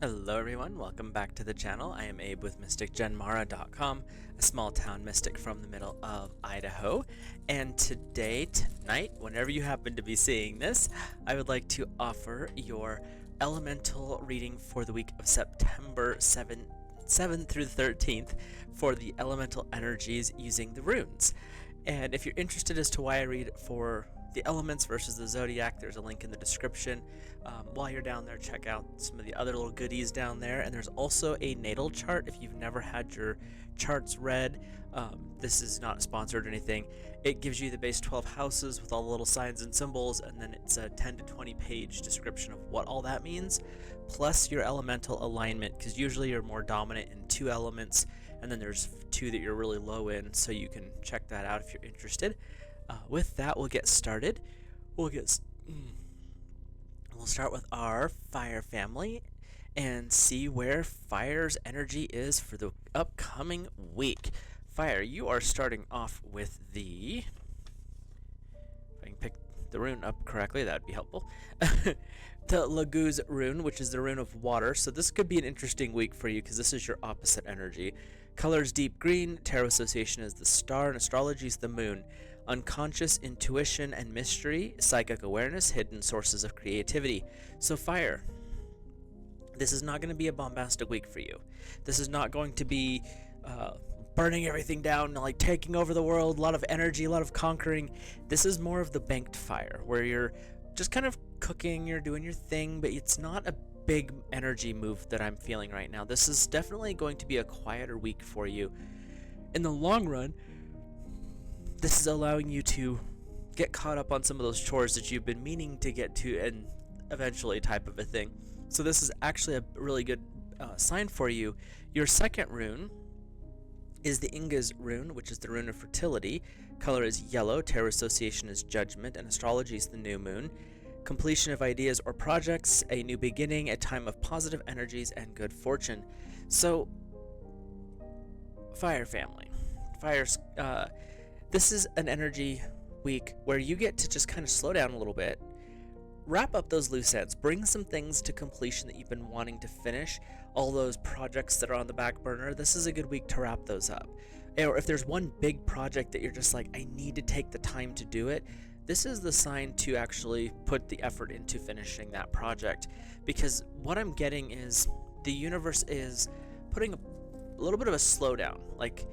Hello everyone, welcome back to the channel. I am Abe with MysticGenMara.com, a small town mystic from the middle of Idaho. And tonight, whenever you happen to be seeing this, I would like to offer your elemental reading for the week of September 7th through the 13th for the elemental energies using the runes. And if you're interested as to why I read for the elements versus the zodiac, there's a link in the description. While you're down there, check out some of the other little goodies down there. And there's also a natal chart if you've never had your charts read. This is not sponsored or anything. It gives you the base 12 houses with all the little signs and symbols, and then it's a 10 to 20 page description of what all that means, plus your elemental alignment, because usually you're more dominant in two elements, and then there's two that you're really low in, so you can check that out if you're interested. With that, we'll get started. We'll start with our fire family and see where fire's energy is for the upcoming week. Fire, you are starting off with the... If I can pick the rune up correctly, that would be helpful. The Laguz rune, which is the rune of water. So this could be an interesting week for you because this is your opposite energy. Colors deep green, tarot association is the star, and astrology is the moon. Unconscious intuition and mystery, psychic awareness, hidden sources of creativity. So fire, this is not going to be a bombastic week for you. This is not going to be burning everything down, like taking over the world, a lot of energy, a lot of conquering. This is more of the banked fire, where you're just kind of cooking, you're doing your thing, but it's not a big energy move that I'm feeling right now. This is definitely going to be a quieter week for you. In the long run, this is allowing you to get caught up on some of those chores that you've been meaning to get to, and eventually type of a thing. So this is actually a really good sign for you. Your second rune is the Inga's rune, which is the rune of fertility. Color is yellow, tarot association is judgment, and astrology is the new moon. Completion of ideas or projects, a new beginning, a time of positive energies, and good fortune. So, fire family. This is an energy week where you get to just kind of slow down a little bit, wrap up those loose ends, bring some things to completion that you've been wanting to finish, all those projects that are on the back burner. This is a good week to wrap those up. Or if there's one big project that you're just like, I need to take the time to do it, this is the sign to actually put the effort into finishing that project. Because what I'm getting is the universe is putting a little bit of a slowdown. Like,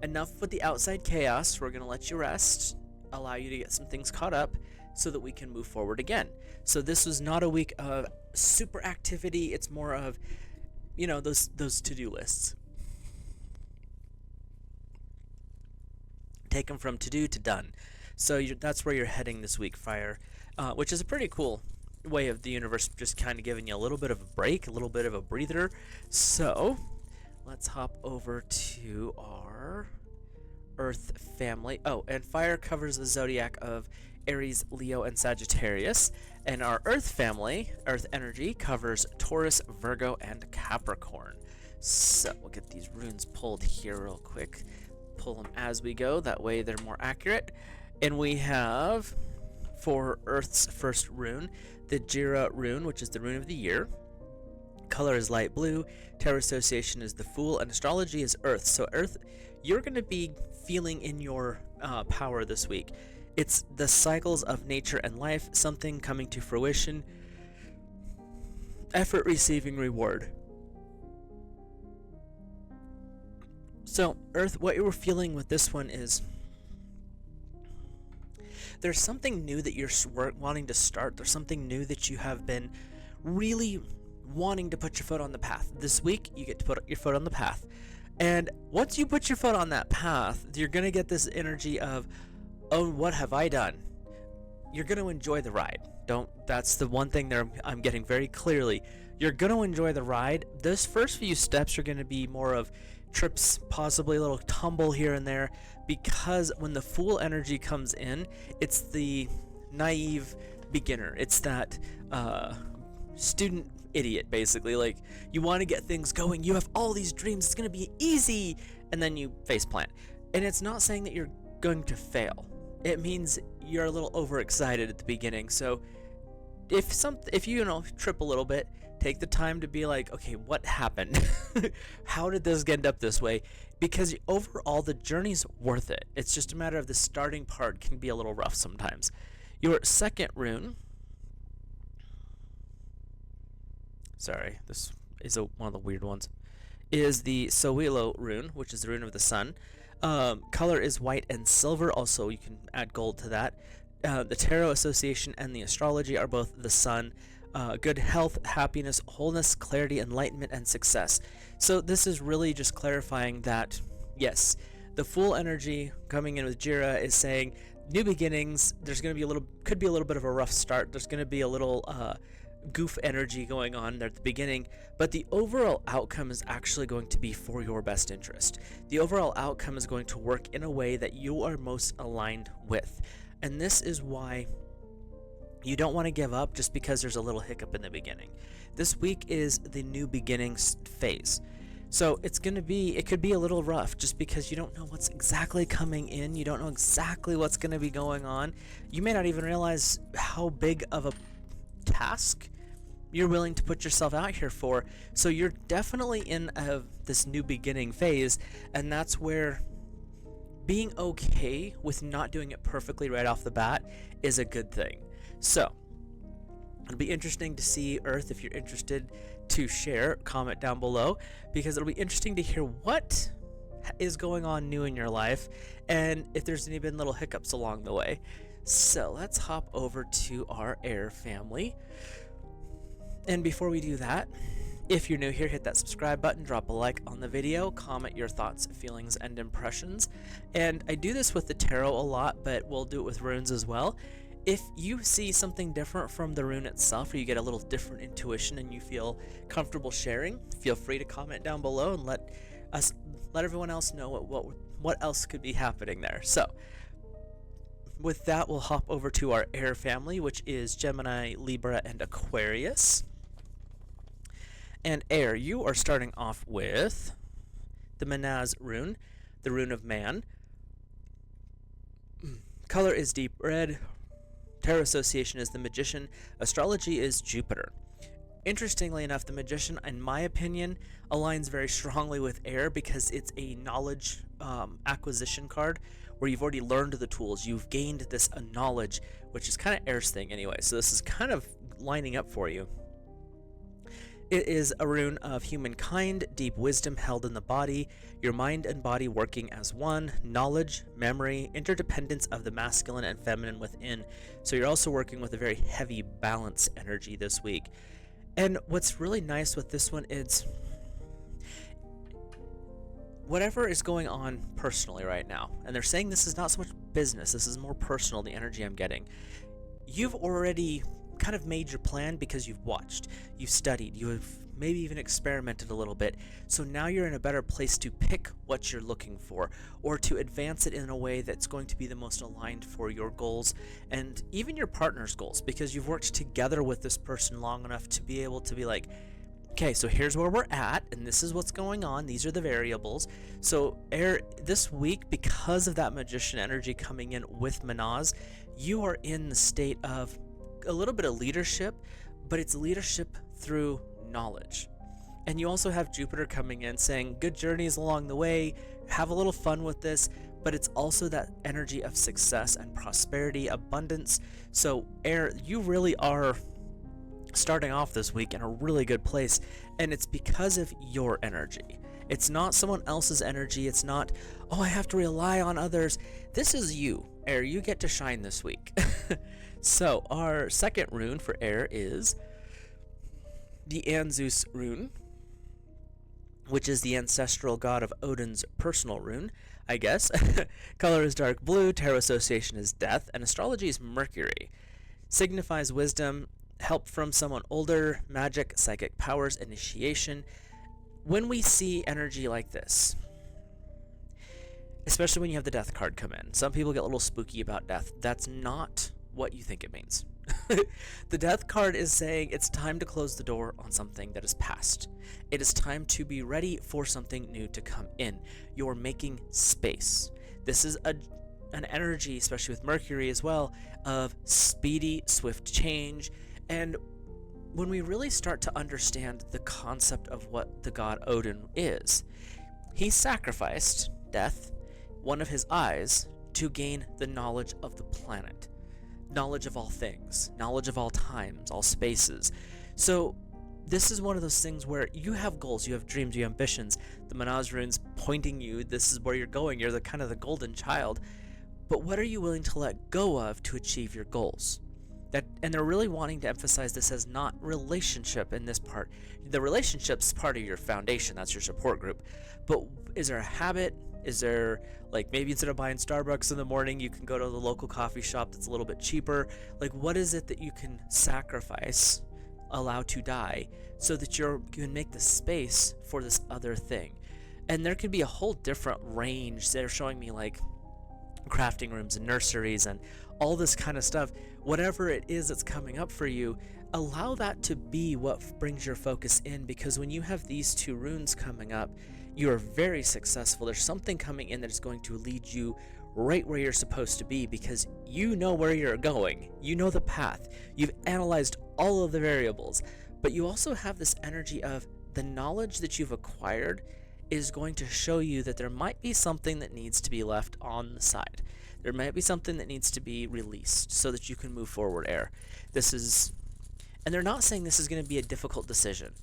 enough with the outside chaos, we're going to let you rest, allow you to get some things caught up so that we can move forward again. So this was not a week of super activity, it's more of, those to-do lists. Take them from to-do to done. So that's where you're heading this week, fire, which is a pretty cool way of the universe just kind of giving you a little bit of a break, a little bit of a breather. So let's hop over to our Earth family. Oh, and fire covers the zodiac of Aries, Leo, and Sagittarius. And our Earth family, Earth energy, covers Taurus, Virgo, and Capricorn. So we'll get these runes pulled here real quick. Pull them as we go, that way they're more accurate. And we have, for Earth's first rune, the Jira rune, which is the rune of the year. Color is light blue, tarot association is the Fool, and astrology is Earth. So Earth, you're going to be feeling in your power this week. It's the cycles of nature and life, something coming to fruition, effort receiving reward. So Earth, what you were feeling with this one is there's something new that you're wanting to start. There's something new that you have been really wanting to put your foot on the path. This week, you get to put your foot on the path. And once you put your foot on that path, you're going to get this energy of, oh, what have I done? You're going to enjoy the ride. That's the one thing there I'm getting very clearly. You're going to enjoy the ride. Those first few steps are going to be more of trips, possibly a little tumble here and there, because when the Fool energy comes in, it's the naive beginner. It's that student idiot, basically. Like, you want to get things going, you have all these dreams, it's going to be easy, and then you faceplant. And it's not saying that you're going to fail. It means you're a little overexcited at the beginning. So if you trip a little bit, take the time to be like, okay, what happened? How did this end up this way? Because overall the journey's worth it. It's just a matter of the starting part can be a little rough sometimes. Your second rune, sorry, this is one of the weird ones, is the Sowilo rune, which is the rune of the sun. Color is white and silver. Also, you can add gold to that. The Tarot Association and the astrology are both the sun. Good health, happiness, wholeness, clarity, enlightenment, and success. So this is really just clarifying that, yes, the Fool energy coming in with Jira is saying new beginnings. There's going to be could be a little bit of a rough start. There's going to be a little goof energy going on there at the beginning, but the overall outcome is actually going to be for your best interest. The overall outcome is going to work in a way that you are most aligned with. And this is why you don't want to give up just because there's a little hiccup in the beginning. This week is the new beginnings phase. So it could be a little rough just because you don't know what's exactly coming in. You don't know exactly what's going to be going on. You may not even realize how big of a task you're willing to put yourself out here for. So you're definitely in this new beginning phase, and that's where being okay with not doing it perfectly right off the bat is a good thing. So it'll be interesting to see, Earth, if you're interested to share, comment down below, because it'll be interesting to hear what is going on new in your life and if there's been little hiccups along the way. So let's hop over to our air family. And before we do that, if you're new here, hit that subscribe button, drop a like on the video, comment your thoughts, feelings, and impressions. And I do this with the tarot a lot, but we'll do it with runes as well. If you see something different from the rune itself, or you get a little different intuition and you feel comfortable sharing, feel free to comment down below and let everyone else know what else could be happening there. So with that, we'll hop over to our air family, which is Gemini, Libra, and Aquarius. And air, you are starting off with the Manaz rune, the rune of man. Color is deep red. Tarot Association is the Magician. Astrology is Jupiter. Interestingly enough, the Magician, in my opinion, aligns very strongly with air because it's a knowledge acquisition card where you've already learned the tools. You've gained this knowledge, which is kind of air's thing anyway. So this is kind of lining up for you. It is a rune of humankind, deep wisdom held in the body, your mind and body working as one, knowledge, memory, interdependence of the masculine and feminine within. So you're also working with a very heavy balance energy this week. And what's really nice with this one is whatever is going on personally right now, and they're saying this is not so much business, this is more personal, the energy I'm getting. You've already kind of made your plan because you've watched, you've studied, you have maybe even experimented a little bit. So now you're in a better place to pick what you're looking for or to advance it in a way that's going to be the most aligned for your goals and even your partner's goals, because you've worked together with this person long enough to be able to be like, okay, so here's where we're at and this is what's going on, these are the variables. So air, this week, because of that Magician energy coming in with Manaz, you are in the state of a little bit of leadership, but it's leadership through knowledge. And you also have Jupiter coming in saying good journeys along the way, have a little fun with this, but it's also that energy of success and prosperity, abundance. So air, you really are starting off this week in a really good place, and it's because of your energy. It's not someone else's energy. It's not, oh, I have to rely on others. This is you, air. You get to shine this week. So our second rune for air is the Anzus rune, which is the ancestral god of Odin's personal rune, I guess. Color is dark blue, tarot association is death, and astrology is Mercury. Signifies wisdom, help from someone older, magic, psychic powers, initiation. When we see energy like this, especially when you have the death card come in, some people get a little spooky about death. That's not what you think it means. The death card is saying it's time to close the door on something that is past. It is time to be ready for something new to come in. You're making space. This is an energy, especially with Mercury as well, of speedy, swift change. And when we really start to understand the concept of what the god Odin is, he sacrificed death, one of his eyes, to gain the knowledge of the planet, knowledge of all things, knowledge of all times, all spaces. So this is one of those things where you have goals, you have dreams, you have ambitions. The Manaz rune's pointing you, this is where you're going. You're the kind of the golden child. But what are you willing to let go of to achieve your goals? And they're really wanting to emphasize this as not relationship in this part. The relationship's part of your foundation, that's your support group. But is there a habit? Is there, like, maybe instead of buying Starbucks in the morning, you can go to the local coffee shop that's a little bit cheaper? Like, what is it that you can sacrifice, allow to die, so that you can make the space for this other thing? And there could be a whole different range. They're showing me, like, crafting rooms and nurseries and all this kind of stuff. Whatever it is that's coming up for you, allow that to be what brings your focus in, because when you have these two runes coming up, you are very successful. There's something coming in that is going to lead you right where you're supposed to be, because you know where you're going. You know the path. You've analyzed all of the variables, but you also have this energy of the knowledge that you've acquired is going to show you that there might be something that needs to be left on the side. There might be something that needs to be released so that you can move forward air. And they're not saying this is going to be a difficult decision.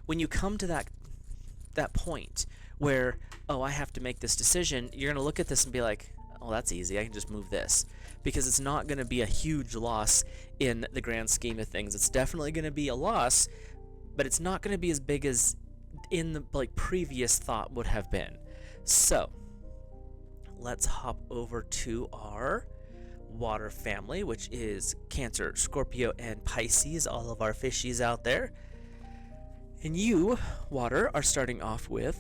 When you come to that point where, oh, I have to make this decision, you're going to look at this and be like, oh, that's easy. I can just move this. Because it's not going to be a huge loss in the grand scheme of things. It's definitely going to be a loss, but it's not going to be as big as in the previous thought would have been. So let's hop over to our water family, which is Cancer, Scorpio, and Pisces, all of our fishies out there. And you, water, are starting off with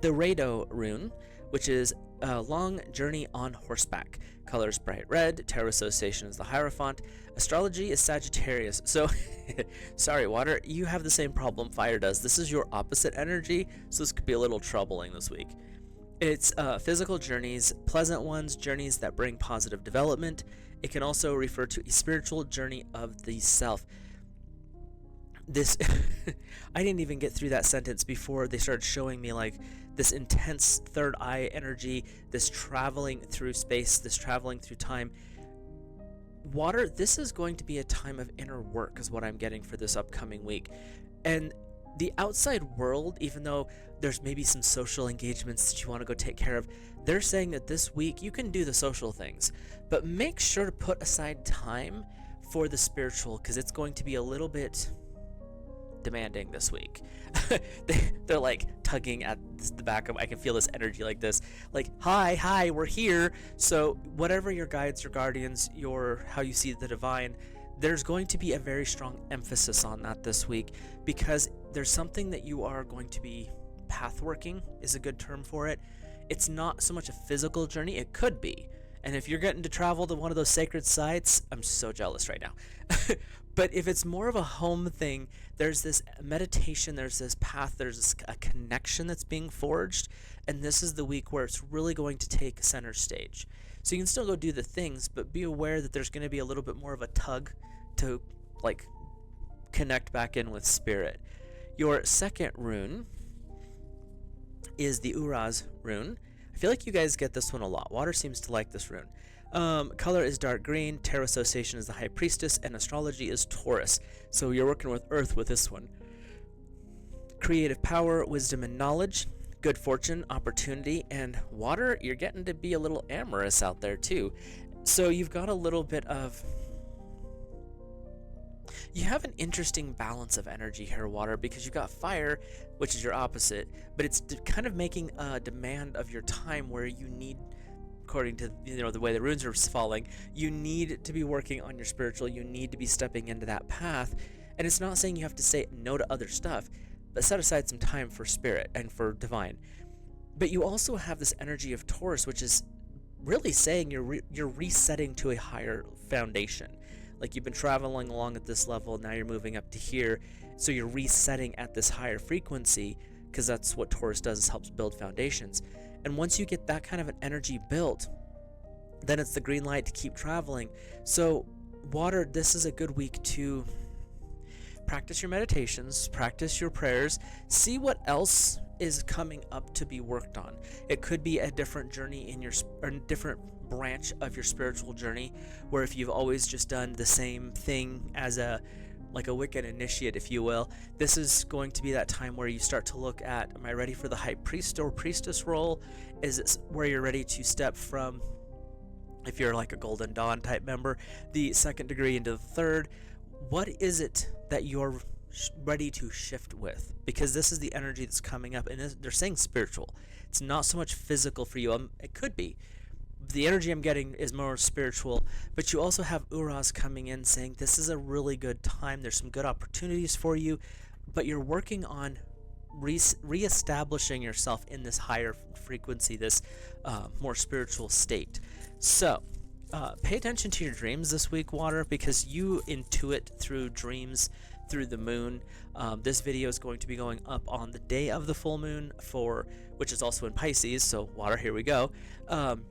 the Rado rune, which is a long journey on horseback. Colors bright red. Tarot association is the Hierophant. Astrology is Sagittarius. So, sorry, water, you have the same problem fire does. This is your opposite energy, so this could be a little troubling this week. It's physical journeys, pleasant ones, journeys that bring positive development. It can also refer to a spiritual journey of the self. This, I didn't even get through that sentence before they started showing me like this intense third eye energy, this traveling through space, this traveling through time. Water, this is going to be a time of inner work is what I'm getting for this upcoming week. And the outside world, even though there's maybe some social engagements that you want to go take care of, they're saying that this week you can do the social things, but make sure to put aside time for the spiritual, because it's going to be a little bit demanding this week. They're like tugging at the back of, I can feel this energy like this, like, hi, we're here. So whatever your guides, your guardians, how you see the divine, there's going to be a very strong emphasis on that this week, because there's something that you are going to be path working is a good term for it. It's not so much a physical journey. It could be. And if you're getting to travel to one of those sacred sites, I'm so jealous right now. But if it's more of a home thing, there's this meditation, there's this path, there's a connection that's being forged. And this is the week where it's really going to take center stage. So you can still go do the things, but be aware that there's going to be a little bit more of a tug to like connect back in with spirit. Your second rune is the Uraz rune. I feel like you guys get this one a lot. Water seems to like this rune. Color is dark green. Tarot association is the High Priestess, and astrology is Taurus. So you're working with Earth with this one. Creative power, wisdom, and knowledge. Good fortune, opportunity, and water. You're getting to be a little amorous out there too. So you've got a little bit of. You have an interesting balance of energy here, water, because you've got fire, which is your opposite, but it's kind of making a demand of your time where you need, according to the way the runes are falling, you need to be working on your spiritual, you need to be stepping into that path. And it's not saying you have to say no to other stuff, but set aside some time for spirit and for divine. But you also have this energy of Taurus, which is really saying you're resetting to a higher foundation. Like you've been traveling along at this level, now you're moving up to here, so you're resetting at this higher frequency, because that's what Taurus does, is helps build foundations. And once you get that kind of an energy built, then it's the green light to keep traveling. So Water, this is a good week to practice your meditations, practice your prayers, see what else is coming up to be worked on. It could be a different journey in your or different branch of your spiritual journey, where if you've always just done the same thing as a Wiccan initiate, if you will, this is going to be that time where you start to look at, am I ready for the high priest or priestess role? Is it where you're ready to step from, if you're like a Golden Dawn type member, the second degree into the third? What is it that you're ready to shift with? Because this is the energy that's coming up, and they're saying spiritual. It's not so much physical for you. It could be. The energy I'm getting is more spiritual, but you also have Uras coming in saying this is a really good time. There's some good opportunities for you, but you're working on reestablishing yourself in this higher frequency, this more spiritual state. So pay attention to your dreams this week, Water, because you intuit through dreams, through the moon. This video is going to be going up on the day of the full moon, which is also in Pisces. So Water, here we go.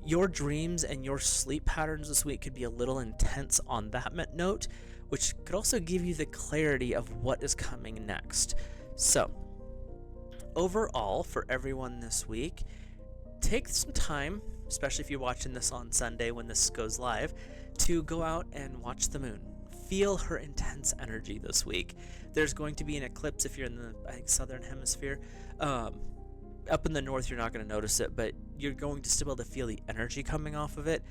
Your dreams and your sleep patterns this week could be a little intense on that note, which could also give you the clarity of what is coming next. So overall, for everyone this week, take some time, especially if you're watching this on Sunday when this goes live, to go out and watch the moon. Feel her intense energy this week. There's going to be an eclipse if you're in the, I think, southern hemisphere. Up in the north, you're not going to notice it, but you're going to still be able to feel the energy coming off of it.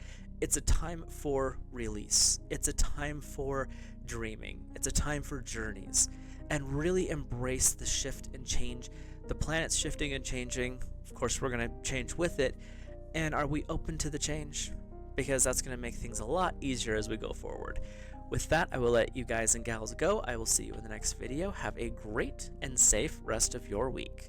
It's a time for release. It's a time for dreaming. It's a time for journeys. And really embrace the shift and change. The planet's shifting and changing. Of course, we're going to change with it. And are we open to the change? Because that's going to make things a lot easier as we go forward. With that, I will let you guys and gals go. I will see you in the next video. Have a great and safe rest of your week.